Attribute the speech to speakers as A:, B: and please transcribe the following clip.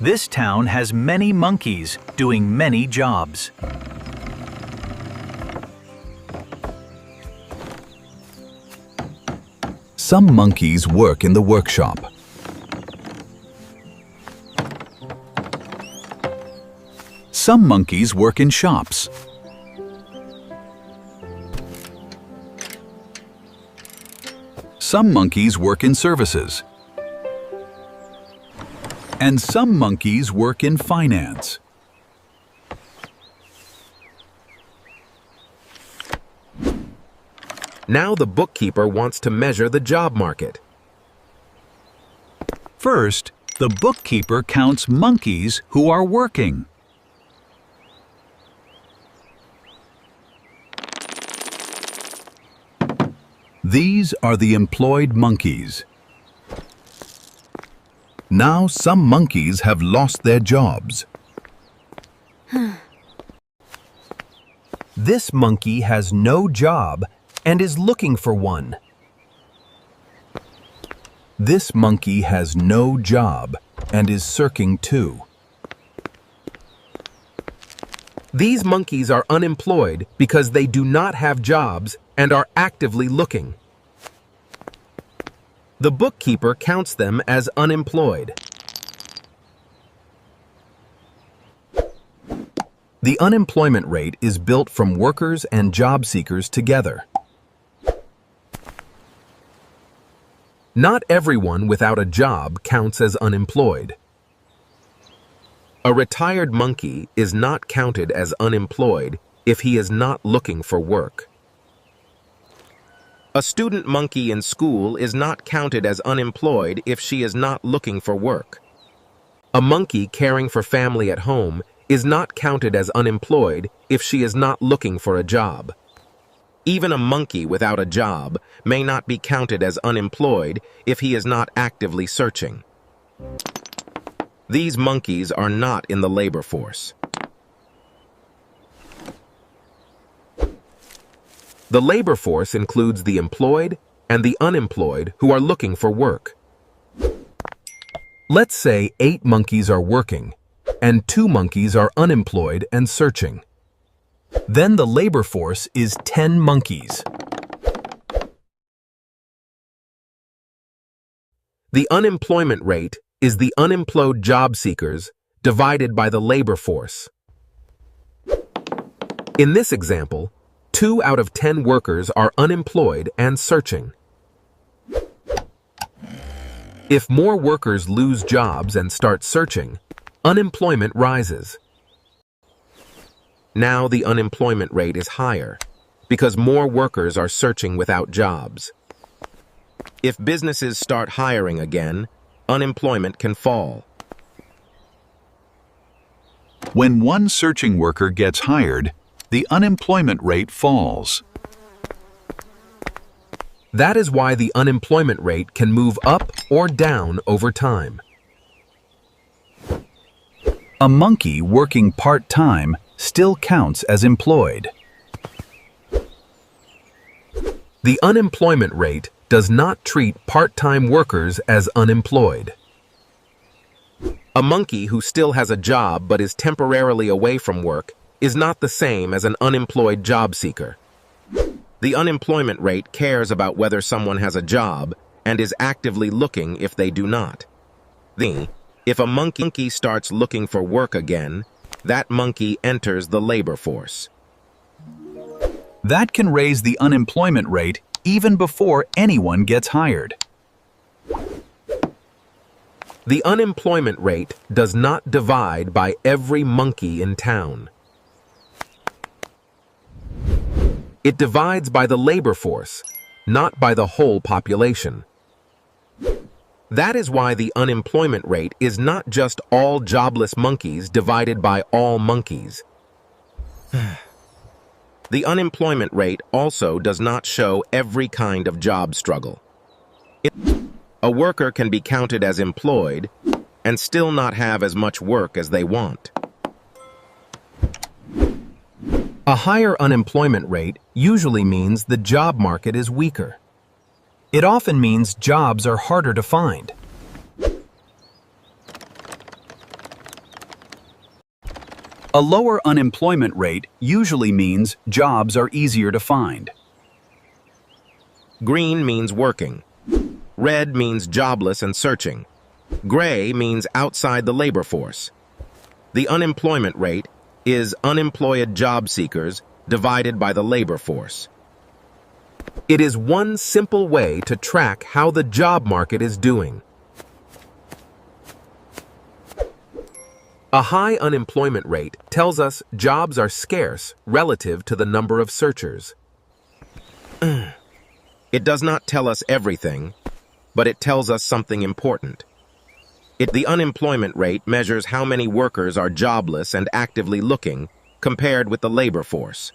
A: This town has many monkeys doing many jobs.
B: Some monkeys work in the workshop. Some monkeys work in shops. Some monkeys work in services. And some monkeys work in finance.
C: Now the bookkeeper wants to measure the job market.
A: First, the bookkeeper counts monkeys who are working.
B: These are the employed monkeys. Now some monkeys have lost their jobs.
D: This monkey has no job and is looking for one.
B: This monkey has no job and is searching too.
C: These monkeys are unemployed because they do not have jobs and are actively looking. The bookkeeper counts them as unemployed.
B: The unemployment rate is built from workers and job seekers together.
C: Not everyone without a job counts as unemployed. A retired monkey is not counted as unemployed if he is not looking for work. A student monkey in school is not counted as unemployed if she is not looking for work. A monkey caring for family at home is not counted as unemployed if she is not looking for a job. Even a monkey without a job may not be counted as unemployed if he is not actively searching. These monkeys are not in the labor force. The labor force includes the employed and the unemployed who are looking for work.
B: Let's say 8 monkeys are working and 2 monkeys are unemployed and searching. Then the labor force is 10 monkeys.
C: The unemployment rate is the unemployed job seekers divided by the labor force. In this example, 2 out of 10 workers are unemployed and searching. If more workers lose jobs and start searching, unemployment rises. Now the unemployment rate is higher because more workers are searching without jobs. If businesses start hiring again, unemployment can fall.
B: When one searching worker gets hired, the unemployment rate falls.
C: That is why the unemployment rate can move up or down over time.
B: A monkey working part-time still counts as employed.
C: The unemployment rate does not treat part-time workers as unemployed. A monkey who still has a job but is temporarily away from work is not the same as an unemployed job seeker. The unemployment rate cares about whether someone has a job and is actively looking if they do not. If a monkey starts looking for work again, that monkey enters the labor force.
B: That can raise the unemployment rate even before anyone gets hired.
C: The unemployment rate does not divide by every monkey in town. It divides by the labor force, not by the whole population. That is why the unemployment rate is not just all jobless monkeys divided by all monkeys. The unemployment rate also does not show every kind of job struggle. A worker can be counted as employed and still not have as much work as they want. A higher unemployment rate usually means the job market is weaker.
D: It often means jobs are harder to find.
A: A lower unemployment rate usually means jobs are easier to find.
C: Green means working. Red means jobless and searching. Gray means outside the labor force. The unemployment rate is unemployed job seekers divided by the labor force.
B: It is one simple way to track how the job market is doing. A high unemployment rate tells us jobs are scarce relative to the number of searchers.
C: It does not tell us everything, but it tells us something important. The unemployment rate measures how many workers are jobless and actively looking compared with the labor force.